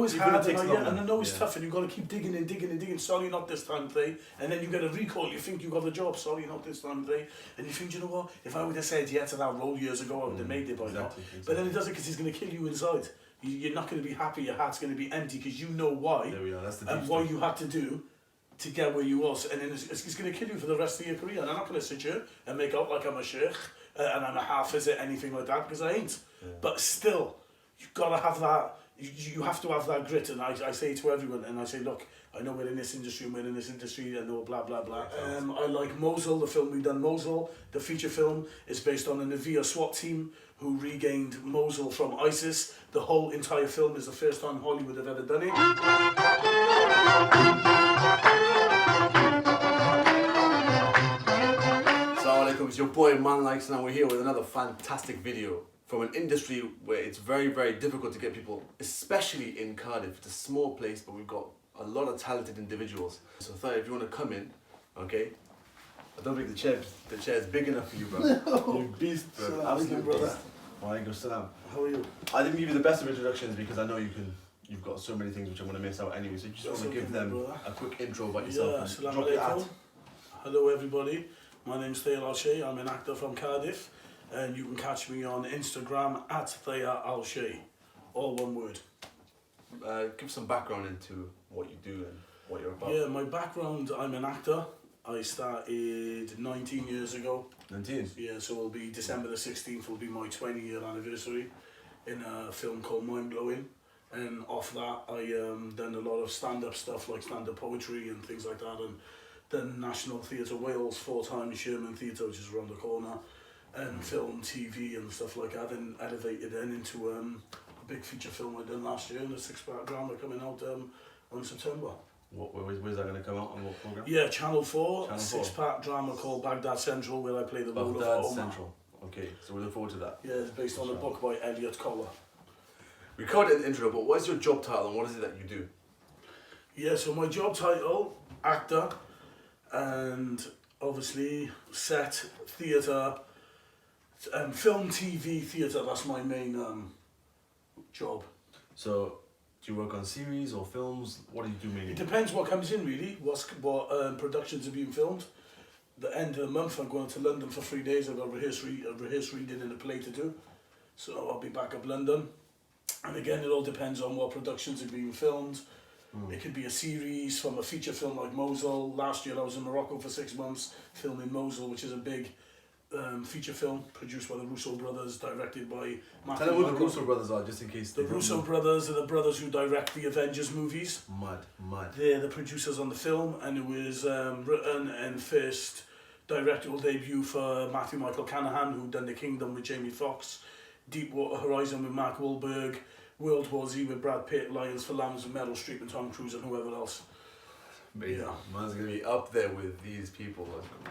it's hard, and I know it's tough, and you've got to keep digging and digging and digging. Sorry, not this time, today. And then you get a recall. You think you got the job. Sorry, not this time, today. And you think, you know what? If I would have said yes to that role years ago, I would have made it by now. But then it doesn't, because it's going to kill you inside. You're not going to be happy. Your heart's going to be empty because you know why. There we are. That's the and what you had to do to get where you was, and then it's going to kill you for the rest of your career. And I'm not going to sit here and make out like I'm a sheikh and I'm a hafiz or anything like that, because I ain't. Yeah. But still, you've got to have that. You have to have that grit, and I say to everyone, and I say, look, I know we're in this industry, I know blah blah blah. I like Mosul, the film we've done. Mosul, the feature film, is based on a Navia SWAT team who regained Mosul from ISIS. The whole entire film is the first time Hollywood have ever done it. Assalamu alaikum, it's your boy Man Likes, and we're here with another fantastic video from an industry where it's very, very difficult to get people, especially in Cardiff. It's a small place, but we've got a lot of talented individuals. So I thought if you want to come in, okay? I don't think the chair's big enough for you, bro. You beast, bro. Salaam, Absolute brother. beast. Walaikum salam. How are you? I didn't give you the best of introductions because I know you've got so many things which I'm going to miss out anyway. So you just want to give them a quick intro about yourself. Yeah, and drop your ad. Hello everybody, my name's Al-Shayei. I'm an actor from Cardiff, and you can catch me on Instagram at Al-Shayei, all one word. Give some background into what you do and what you're about. Yeah, my background, I'm an actor. I started 19 years ago. 19? Yeah, so it'll be December the 16th will be my 20-year anniversary in a film called Mind Blowing. And off that, I done a lot of stand-up stuff, like stand-up poetry and things like that, and done National Theatre Wales 4 times, Sherman Theatre, which is around the corner, and film, TV and stuff like that, and elevated then into a big feature film I done last year, and a 6-part drama coming out on September. Where's that going to come out, on what programme? Yeah, Channel 4, a 6-part drama called Baghdad Central, where I play the role of Omar. Baghdad Central, okay, so we look forward to that. Yeah, it's based on a book by Elliot Collar. We covered it in the intro, but what is your job title and what is it that you do? Yeah, so my job title, actor, and obviously set, theatre, film, TV, theatre, that's my main job. So, do you work on series or films? What do you do mainly? It depends what comes in really, what productions are being filmed. The end of the month I'm going to London for 3 days, I've got a rehearse reading and a play to do. So I'll be back up London. And again, it all depends on what productions are being filmed. It could be a series from a feature film like Mosul. Last year I was in Morocco for 6 months filming Mosul, which is a big feature film produced by the Russo brothers, directed by Matthew. Tell them who the Russo brothers are, just in case. The Russo brothers are the brothers who direct the Avengers movies. Mad. They're the producers on the film, and it was written and first directorial debut for Matthew Michael Canahan, who done The Kingdom with Jamie Foxx, Deepwater Horizon with Mark Wahlberg, World War Z with Brad Pitt, Lions for Lambs with Meryl Streep and Tom Cruise and whoever else. Amazing. Yeah. Man's going to be up there with these people,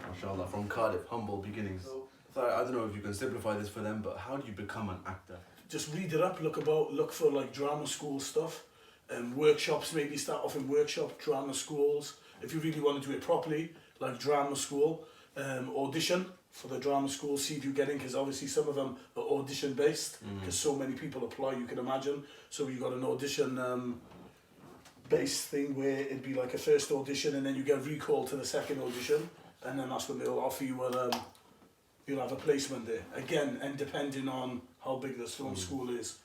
mashallah, from Cardiff, humble beginnings. So, I don't know if you can simplify this for them, but how do you become an actor? Just read it up, look for like drama school stuff, workshops, maybe start off in workshop, drama schools, if you really want to do it properly, like drama school, audition for the drama school, see if you get in, because obviously some of them are audition based, because so many people apply, you can imagine. So you got an audition based thing where it'd be like a first audition and then you get recalled to the second audition, and then that's when they'll offer you you'll have a placement there. Again, and depending on how big this film school is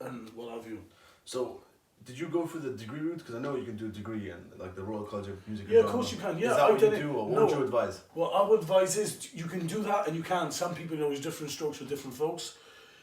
and what have you. So, did you go through the degree route? Because I know you can do a degree and like the Royal College of Music. Yeah, of course you can. Yeah, is that what you do, or what would you advise? What I would advise is you can do that and you can. Some people, there's different strokes for different folks.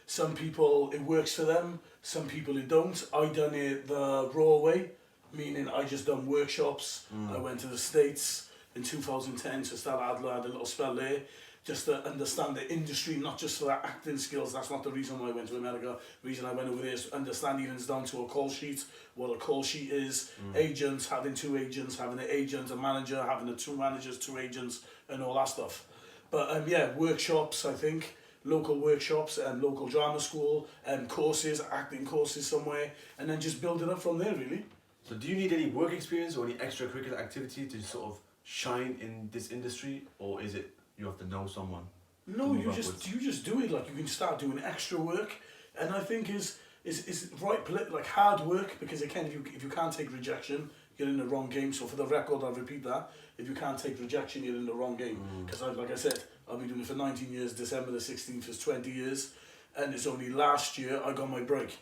Some people it works for them. Some people it don't. I done it the raw way, meaning I just done workshops. I went to the States in 2010 to start Adler, had a little spell there, just to understand the industry, not just for that acting skills. That's not the reason why I went to America. The reason I went over there is to understand even down to a call sheet, what a call sheet is, agents, having 2 agents, having an agent, a manager, having the 2 managers, 2 agents, and all that stuff. But yeah, workshops, I think, local workshops and local drama school and courses, acting courses somewhere, and then just build it up from there, really. So do you need any work experience or any extracurricular activity to sort of shine in this industry, or is it you have to know someone? No, you just do it. Like you can start doing extra work, and I think is is right, like hard work, because again, if you can't take rejection, you're in the wrong game. So for the record, I'll repeat that. If you can't take rejection, you're in the wrong game. Because like I said, I've been doing it for 19 years, December the 16th is 20 years, and it's only last year I got my break.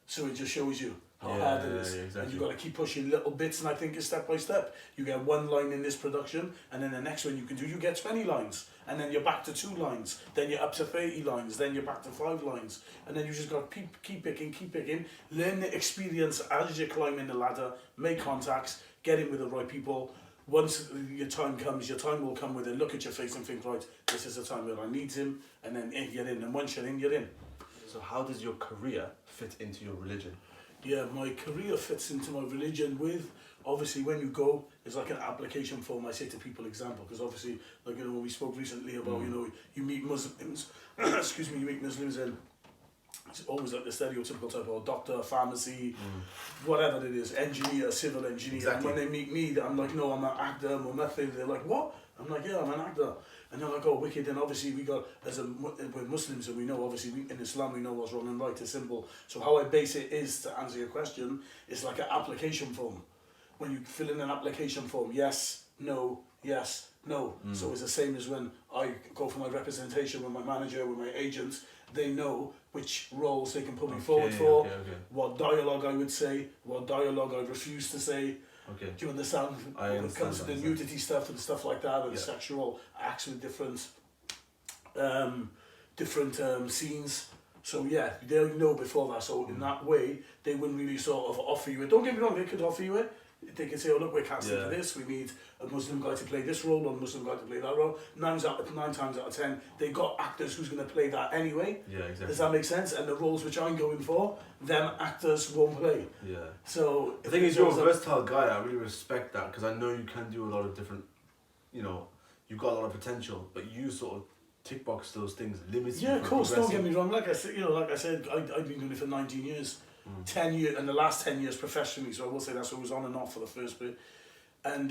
So it just shows you how hard it is. Exactly. And you've got to keep pushing little bits, and I think it's step by step. You get one line in this production, and then the next one you get 20 lines, and then you're back to 2 lines, then you're up to 30 lines, then you're back to 5 lines, and then you just got to keep picking, learn the experience as you're climbing the ladder, make contacts, get in with the right people. Once your time comes, your time will come with it. Look at your face and think, right, this is the time where I need him, and then you're in, and once you're in, you're in. So how does your career fit into your religion? Yeah, my career fits into my religion with, obviously, when you go, it's like an application form. I say to people, example, because obviously, like, you know, when we spoke recently about, you know, you meet Muslims, excuse me, you meet Muslims, and it's always like the stereotypical type of doctor, pharmacy, whatever it is, engineer, civil engineer. Exactly. And when they meet me, I'm like, no, I'm an actor, I'm nothing. They're like, what? I'm like, yeah, I'm an actor. And they're like, oh, wicked. And obviously we got, we're Muslims, and we know, obviously, in Islam, we know what's wrong and right, it's simple. So how I base it is, to answer your question, it's like an application form. When you fill in an application form, yes, no, yes, no. So it's the same as when I go for my representation with my manager, with my agent. They know which roles they can put me forward for, what dialogue I would say, what dialogue I refuse to say. Okay. Do you understand? When it comes to the nudity stuff and stuff like that, and sexual acts with different scenes. So yeah, they'll know before that. So in that way, they wouldn't really sort of offer you it. Don't get me wrong, they could offer you it. They can say, oh look, we're casting for this, we need a Muslim guy to play this role, or a Muslim guy to play that role. 9 times out of 10, they got actors who's going to play that anyway. Yeah, exactly. Does that make sense? And the roles which I'm going for, them actors won't play. Yeah. So the thing is, you're a versatile guy. I really respect that, because I know you can do a lot of different, you know, you've got a lot of potential, but you sort of tick box those things, limits you. Yeah, of course. Don't get me wrong. Like I said, I've been doing it for 19 years. 10 years, and the last 10 years professionally, so I will say that's what was on and off for the first bit. And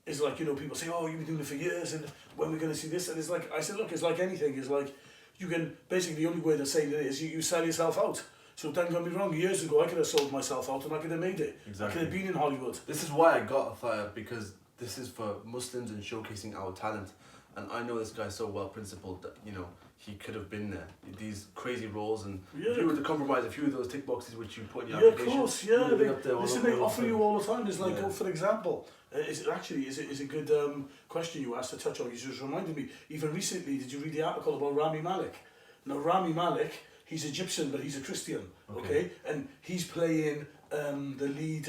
it's like, you know, people say, oh, you've been doing it for years, and when we're going to see this? And it's like, I said, look, it's like anything. It's like, you can, basically the only way to say it is you sell yourself out. So don't get me wrong, years ago I could have sold myself out and I could have made it. Exactly. I could have been in Hollywood. This is why I got fired, because this is for Muslims and showcasing our talent. And I know this guy so well principled that, you know, he could have been there. These crazy roles, and if you were to compromise a few of those tick boxes which you put in your application. Of course, yeah. They offer you all the time. It's like, for example, is a good question you asked to touch on. You just reminded me, even recently, did you read the article about Rami Malek? Now, Rami Malek, he's Egyptian, but he's a Christian, okay? And he's playing the lead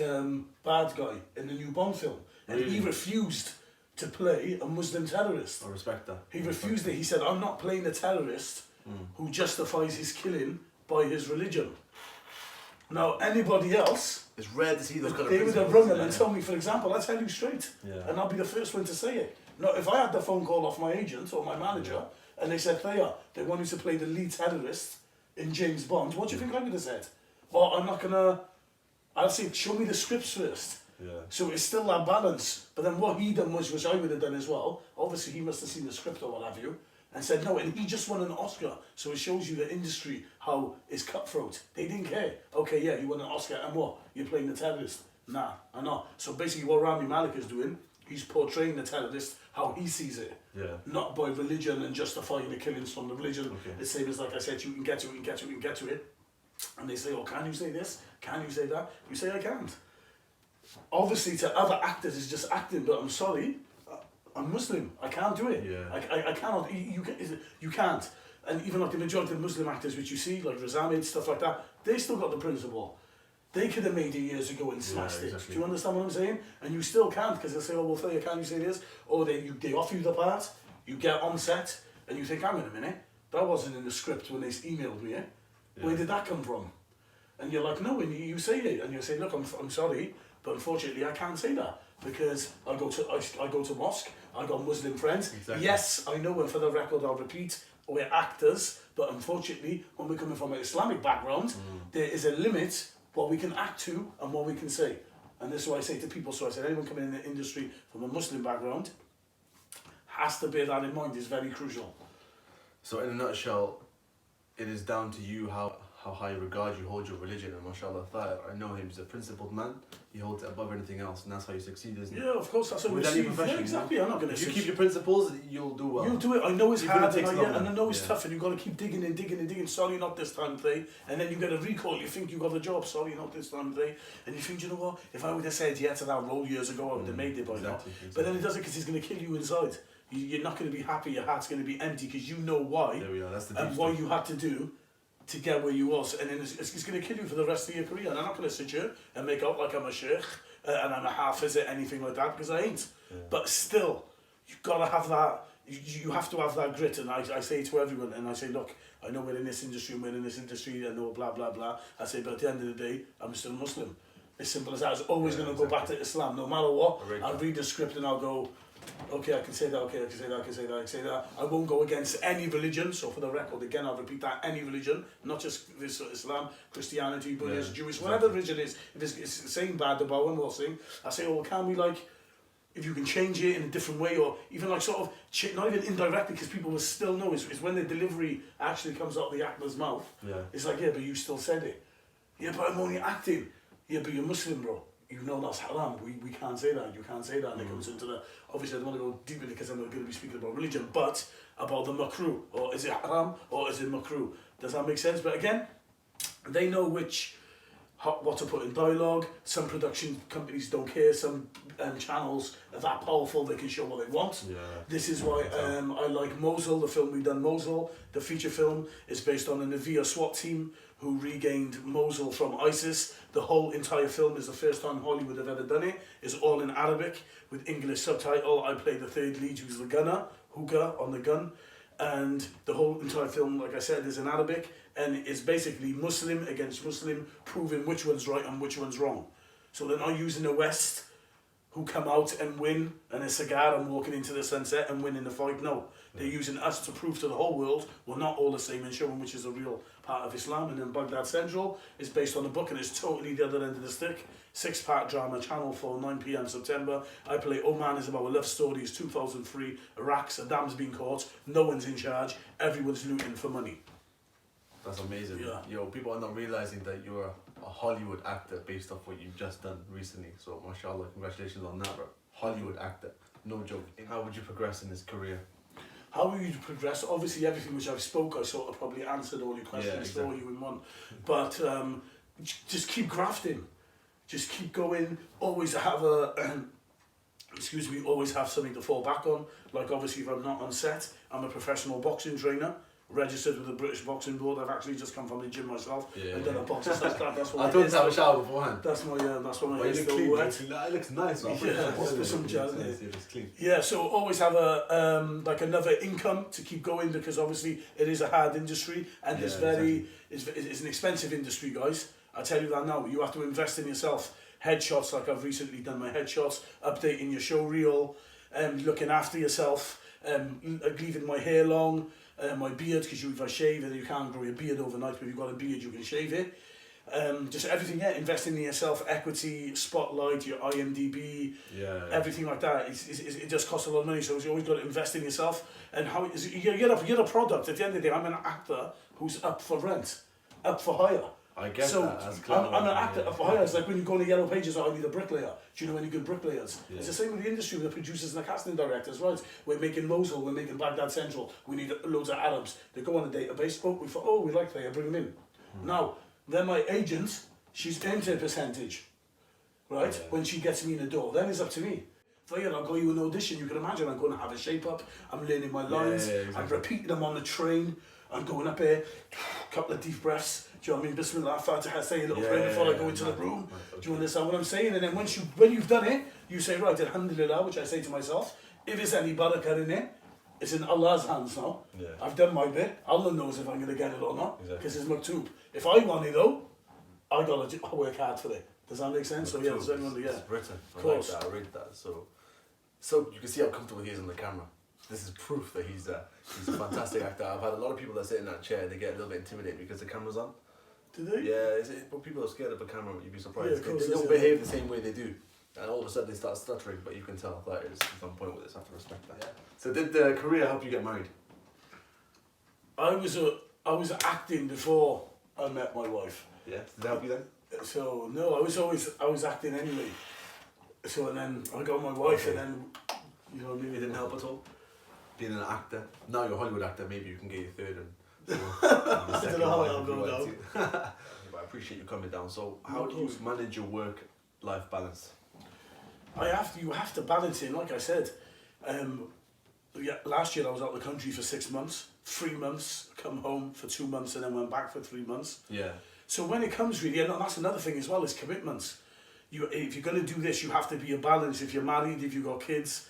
bad guy in the new Bond film. And he refused to play a Muslim terrorist. I respect that. He refused it. He said, I'm not playing a terrorist who justifies his killing by his religion. Now, anybody else, it's rare to see those kind of they would have rung him and told me, for example, I tell you straight, and I'll be the first one to say it. Now, if I had the phone call off my agent or my manager, and they said, player, they want you to play the lead terrorist in James Bond, what do you think I would have said? Well, I'm not going to, I'll say, show me the scripts first. Yeah. So it's still that balance. But then what he done was, which I would have done as well, obviously he must have seen the script or what have you, and said no, and he just won an Oscar. So it shows you the industry, how it's cutthroat. They didn't care. Okay, yeah, you won an Oscar, and what? You're playing the terrorist? Nah, I'm not. So basically what Rami Malek is doing, he's portraying the terrorist how he sees it. Yeah. Not by religion and justifying the killings from the religion. The same as, like I said, you can get to it. And they say, oh, can you say this? Can you say that? You say, I can't. Obviously to other actors it's just acting, but I'm sorry, I'm Muslim, I can't do it. I cannot, you can't. And even like the majority of Muslim actors which you see, like Razamid, stuff like that, they still got the principle. They could have made it years ago and smashed it. Do you understand what I'm saying? And you still can't, because they'll say, oh well, Faye, can you say this? Or they offer you the part, you get on set, and you think, hang on a minute, that wasn't in the script when they emailed me, Where did that come from? And you're like, no, and you say it, and you say, look, I'm sorry, but unfortunately I can't say that, because I go to mosque, I got Muslim friends. Exactly. Yes, I know, and for the record I'll repeat, we're actors, but unfortunately when we're coming from an Islamic background, there is a limit what we can act to and what we can say. And this is what I say to people, so I said anyone coming in the industry from a Muslim background has to bear that in mind, is very crucial. So in a nutshell, it is down to you how how high regard you hold your religion, and mashallah, I know him, he's a principled man, he holds it above anything else, and that's how you succeed, isn't it? Yeah, of course, that's how With you any see. profession, Yeah, exactly, I'm not going to... If you keep your principles, you'll do well. You'll do it. I know it's Even hard, if it takes and longer. I know it's tough, and you've got to keep digging and digging and digging. Sorry, not this time, Thay. And then you get a recall, you think you got the job. Sorry, not this time, Thay. And you think, you know what? If I would have said yeah to that role years ago, I would have made it by now. But then it does it because it's going to kill you inside. You're not going to be happy. Your heart's going to be empty because you know why. There we are. That's the and what you had to do to get where you was, and then it's going to kill you for the rest of your career. And I'm not going to sit here and make out like I'm a sheikh and I'm a hafiz or anything like that, because I ain't. Yeah. But still, you've got to have that. You have to have that grit. And I say to everyone, and I say, look, I know we're in this industry, and we're in this industry, I know blah blah blah. I say, but at the end of the day, I'm still Muslim. As simple as that. I was always going to go back to Islam, no matter what. I'll read the script and I'll go, okay, I can say that, okay, I can say that, I can say that, I can say that. I won't go against any religion, so for the record, again, I'll repeat that, any religion, not just this Islam, Christianity, Buddhism, Jewish, whatever religion is, if it's saying bad about one, we'll sing. I say, well, can we, like, if you can change it in a different way, or even like sort of, not even indirectly, because people will still know, is when the delivery actually comes out of the actor's mouth, it's like, yeah, but you still said it. Yeah, but I'm only acting. Yeah, but you're Muslim, bro. You know that's haram. We can't say that. You can't say that. And it comes into the... Obviously, I don't want to go deep in it because I'm not going to be speaking about religion, but about the makruh. Or is it haram or is it makruh? Does that make sense? But again, they know what to put in dialogue. Some production companies don't care. Some channels are that powerful, they can show what they want. Yeah. This is why I like Mosul, the film we've done, Mosul. The feature film is based on a Navia SWAT team who regained Mosul from ISIS. The whole entire film is the first time Hollywood have ever done it. It's all in Arabic with English subtitle. I play the third lead, who's the gunner, hookah on the gun. And the whole entire film, like I said, is in Arabic. And it's basically Muslim against Muslim, proving which one's right and which one's wrong. So they're not using the West, who come out and win, and a cigar and walking into the sunset and winning the fight. No, they're using us to prove to the whole world we're not all the same, and showing which is a real part of Islam. And then Baghdad Central is based on a book, and it's totally the other end of the stick. 6-part drama, Channel 4, 9 p.m. September. I play Oman is about a love story. It's 2003. Iraq, Saddam's been caught. No one's in charge. Everyone's looting for money. That's amazing. Yeah. Yo, people are not realizing that you're a Hollywood actor based off what you've just done recently. So, mashallah, congratulations on that, bro. Hollywood actor, no joke. How would you progress in this career? How would you progress? Obviously, everything which I've spoke, I sort of probably answered all your questions for you in one. But just keep grafting. Just keep going. Always have always have something to fall back on. Like, obviously, if I'm not on set, I'm a professional boxing trainer. Registered with the British Boxing Board. I've actually just come from the gym myself and done a boxing. That's what I thought to have a shower beforehand. That's my hair still clean, wet. it looks nice. Man. Yeah, there's some jazz in it. It's clean. Yeah, so always have a like another income to keep going, because obviously it is a hard industry and it's an expensive industry, guys. I tell you that now. You have to invest in yourself. Headshots, like I've recently done my headshots, updating your show reel, looking after yourself, leaving my hair long. My beard, because if I shave it, you can't grow your beard overnight, but if you've got a beard, you can shave it. Just everything, investing in yourself, equity, spotlight, your IMDb, everything like that. It just costs a lot of money, so you always got to invest in yourself. And you're a product. At the end of the day, I'm an actor who's up for rent, up for hire. I guess so that. As I'm an actor up for hire. It's like when you go to Yellow Pages, I need a bricklayer. Do you know any good bricklayers? Yeah. It's the same with the industry, with the producers and the casting directors, right? We're making Mosul, we're making Baghdad Central, we need loads of Arabs. They go on the database, we like player, bring them in. Now, then my agent, she's earned her percentage, right? Yeah. When she gets me in the door, then it's up to me. I'll go you an audition, you can imagine, I'm going to have a shape up, I'm learning my lines, I'm repeating them on the train, I'm going up here, couple of deep breaths. Do you know what I mean? Bismillah, Fatiha, say a little prayer before I go into the room. Do you understand what I'm saying? And then when you've done it, you say, right, Alhamdulillah, which I say to myself, if there's any barakah in it, it's in Allah's hands now. Yeah. I've done my bit. Allah knows if I'm going to get it or not, because it's maktub. If I want it though, I got to work hard for it. Does that make sense? So it's written. Of course. I read that. So you can see how comfortable he is on the camera. This is proof that he's a fantastic actor. I've had a lot of people that sit in that chair, they get a little bit intimidated because the camera's on. Do they? Yeah, but people are scared of a camera, you'd be surprised. Yeah, they don't behave the same way they do. And all of a sudden they start stuttering, but you can tell that is on point with this, I have to respect that. Yeah. So did the career help you get married? I was acting before I met my wife. Yeah. Did that help you then? So no, I was acting anyway. So and then I got my wife, Okay. and then you know what I mean. It didn't help at all. Being an actor. Now you're a Hollywood actor. Maybe you can get your third and. I don't know how that'll go down. But I appreciate you coming down. So how do you manage your work-life balance? You have to balance it. Like I said, yeah, last year I was out of the country for 6 months, 3 months, come home for 2 months, and then went back for 3 months. Yeah. So when it comes really, and that's another thing as well, is commitments. If you're going to do this, you have to be a balance. If you're married, if you've got kids,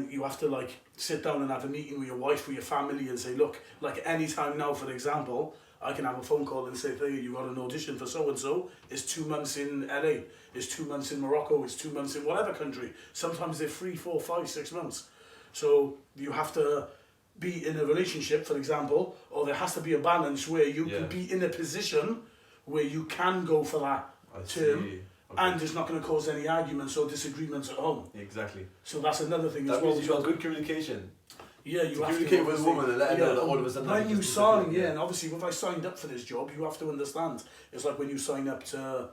you have to like sit down and have a meeting with your wife, with your family, and say, look, like any time now, for example, I can have a phone call and say, hey, you got an audition for so-and-so. It's 2 months in LA. It's 2 months in Morocco. It's 2 months in whatever country. Sometimes they're 3, 4, 5, 6 months. So you have to be in a relationship, for example, or there has to be a balance where you can be in a position where you can go for that term. Okay. And it's not going to cause any arguments or disagreements at home. Exactly. So that's another thing that as well. Means you got good communication. Yeah, you have to communicate with a woman and let her know that all of a sudden. When you sign, and obviously if I signed up for this job, you have to understand. It's like when you sign up to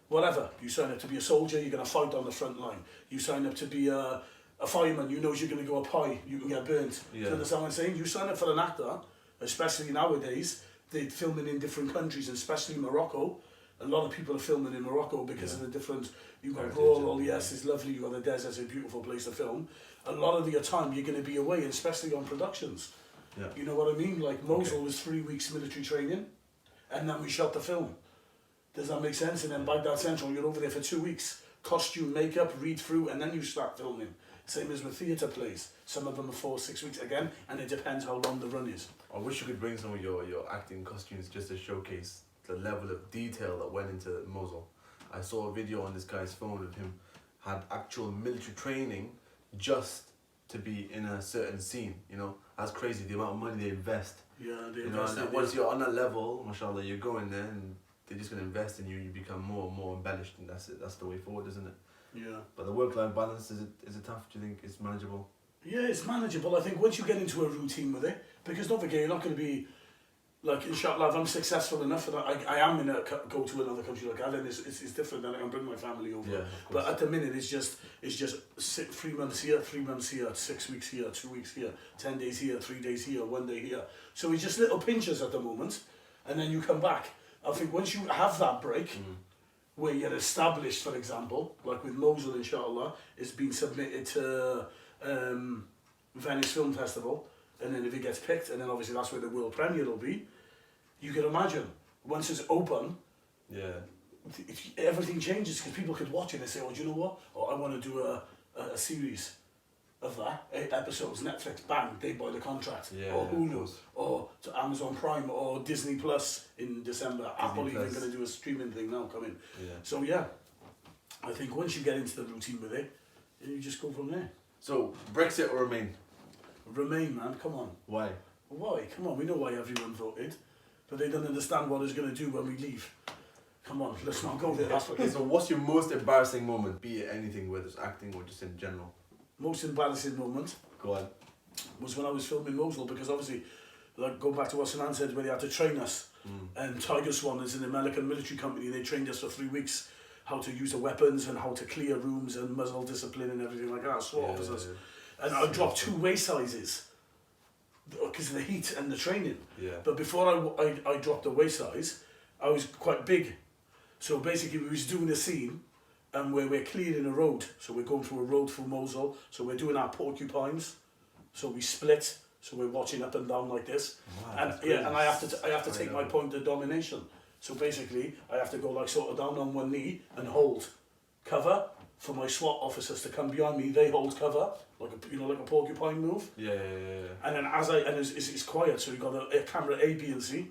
whatever. You sign up to be a soldier, you're going to fight on the front line. You sign up to be a fireman, you know you're going to go up high, you can get burnt. Yeah. Do you understand what I'm saying? You sign up for an actor, especially nowadays, they're filming in different countries, and especially Morocco. A lot of people are filming in Morocco because of the different, you've got Raw, yes, it's lovely, you've got the desert, it's a beautiful place to film. A lot of your time you're going to be away, especially on productions. Yeah. You know what I mean? Like Mosul was 3 weeks military training, and then we shot the film. Does that make sense? And then Baghdad Central, you're over there for 2 weeks. Costume, makeup, read through, and then you start filming. Same as with theatre plays. Some of them are 4 6 weeks again, and it depends how long the run is. I wish you could bring some of your acting costumes just to showcase the level of detail that went into Mosul. I saw a video on this guy's phone of him had actual military training just to be in a certain scene. You know, that's crazy the amount of money they invest. Yeah, they invest. And once you're on that level, mashallah, you're going there and they're just gonna invest in you. You become more and more embellished, and that's it. That's the way forward, isn't it? Yeah. But the work-life balance is it tough? Do you think it's manageable? Yeah, it's manageable. I think once you get into a routine with it, because don't forget, you're not going to be like, Insha Allah, if I'm successful enough, and I am in go to another country like that, then it's different. Then I can bring my family over. Yeah, but at the minute, it's just 3 months here, 3 months here, 6 weeks here, 2 weeks here, 10 days here, 3 days here, 1 day here. So it's just little pinches at the moment, and then you come back. I think once you have that break, where you're established, for example, like with Mosul, Insha Allah, it's been submitted to Venice Film Festival, and then if it gets picked, and then obviously that's where the world premiere will be. You can imagine, once it's open, everything changes, because people could watch it and say, oh, do you know what? Oh, I want to do a series of that, 8 episodes, Netflix, bang, they buy the contract. Or Hulu, or to Amazon Prime, or Disney Plus in December. Apple even going to do a streaming thing now coming. So yeah, I think once you get into the routine with it, you just go from there. So, Brexit or Remain? Remain, man, come on. Why? Why? Come on, we know why everyone voted, but they don't understand what it's going to do when we leave. Come on, let's not go there. That's what so what's your most embarrassing moment, be it anything, whether it's acting or just in general? Most embarrassing moment Go on. was when I was filming Mosul, because obviously, like going back to what Sanaan said, where they had to train us, and Tiger Swan is an American military company, they trained us for 3 weeks how to use the weapons and how to clear rooms and muzzle discipline and everything like that, SWAT officers. And I dropped 2 waist sizes because of the heat and the training. But before I dropped the waist size, I was quite big. So basically we was doing a scene and where we're clearing a road. So we're going through a road through Mosul. So we're doing our porcupines. So we split. So we're watching up and down like this. Wow, and I have to take my point of domination. So basically I have to go like sort of down on one knee and hold cover for my SWAT officers to come behind me. They hold cover like a porcupine move. And then it's quiet, so you got a camera A, B, and C.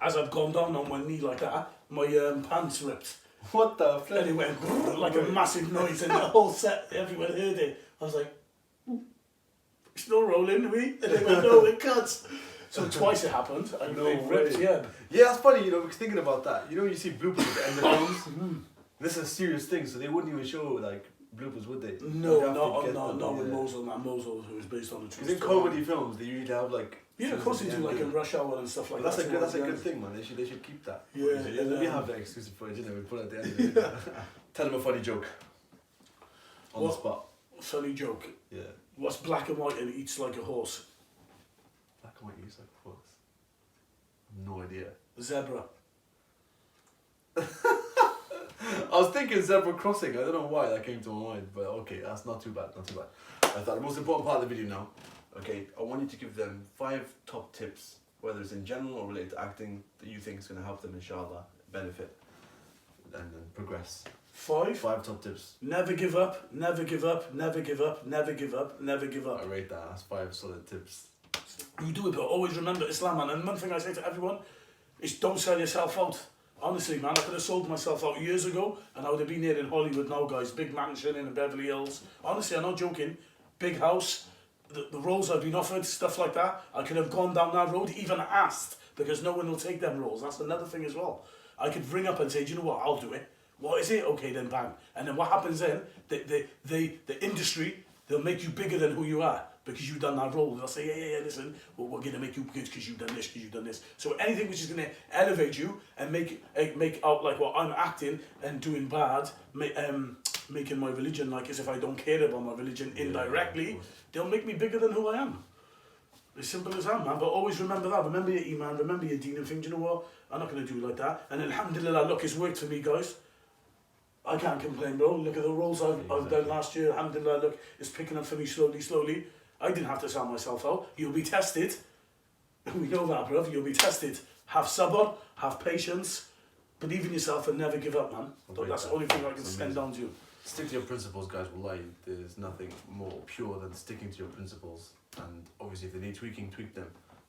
As I've gone down on one knee like that, my pants ripped. What the flip? And it went like a massive noise, and the whole set, everyone heard it. I was like, it's not rolling, we? And they went, no, it cuts. So twice it happened. And no it ripped, yeah, that's funny, because thinking about that, you see bloopers at the end of films. This is a serious thing, so they wouldn't even show, like, bloopers, would they? No, You'd have to get not them, not with yeah. Mosul. Not Mosul, who was based on a true Because in story. comedy films, they usually have like. Yeah, of course they do, like in Rush Hour and stuff like But that. that's a good thing, man. They should keep that. Yeah, We have that exclusive footage, you know. We put it at the end of the video. Tell them a funny joke. On the spot. Funny joke. Yeah. What's black and white and eats like a horse? Black and white use like a horse. No idea. Zebra. I was thinking zebra crossing. I don't know why that came to my mind, but okay, that's not too bad. Not too bad. I thought the most important part of the video now. Okay, I want you to give them 5 top tips, whether it's in general or related to acting, that you think is going to help them, inshallah, benefit and then progress. 5. 5 top tips. Never give up. Never give up. Never give up. Never give up. Never give up. I rate that. That's 5 solid tips. You do it, but always remember Islam, man. And one thing I say to everyone is don't sell yourself out. Honestly, man, I could have sold myself out years ago and I would have been here in Hollywood now, guys. Big mansion in Beverly Hills. Honestly, I'm not joking. Big house. The roles I've been offered, stuff like that. I could have gone down that road, even asked, because no one will take them roles. That's another thing as well. I could ring up and say, do you know what, I'll do it. What is it? Okay, then bang. And then what happens then? The industry, they'll make you bigger than who you are because you've done that role. They'll say, yeah, listen, well, we're going to make you good because you've done this, because you've done this. So anything which is going to elevate you and make out like what I'm acting and doing bad, making my religion like as if I don't care about my religion indirectly, they'll make me bigger than who I am. As simple as that, man. But always remember that. Remember your iman, remember your deen and think, do you know what? I'm not going to do it like that. And alhamdulillah, look, it's worked for me, guys. I can't complain, bro. Look at the roles I've done last year. Alhamdulillah, look, it's picking up for me slowly. I didn't have to sell myself out. You'll be tested. We know that, bro. You'll be tested. Have sabr, have patience, believe in yourself and never give up, man. That's the only thing I can send down to you. Stick to your principles, guys. Wallahi, there's nothing more pure than sticking to your principles. And obviously, if they need tweaking, tweak them.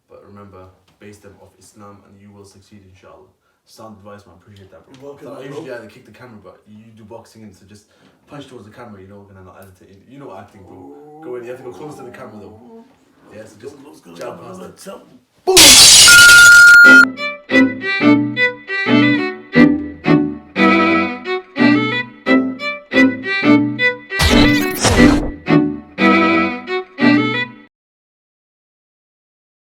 But remember, base them off Islam and you will succeed, inshallah. Sound advice, man. Appreciate that, bro. Welcome, I usually either kick the camera, but you do boxing and so just punch towards the camera, you know, and then I'll edit it. You know acting, bro. Go in, you have to go close to the camera, though. Yeah, so just jab past it. Boom!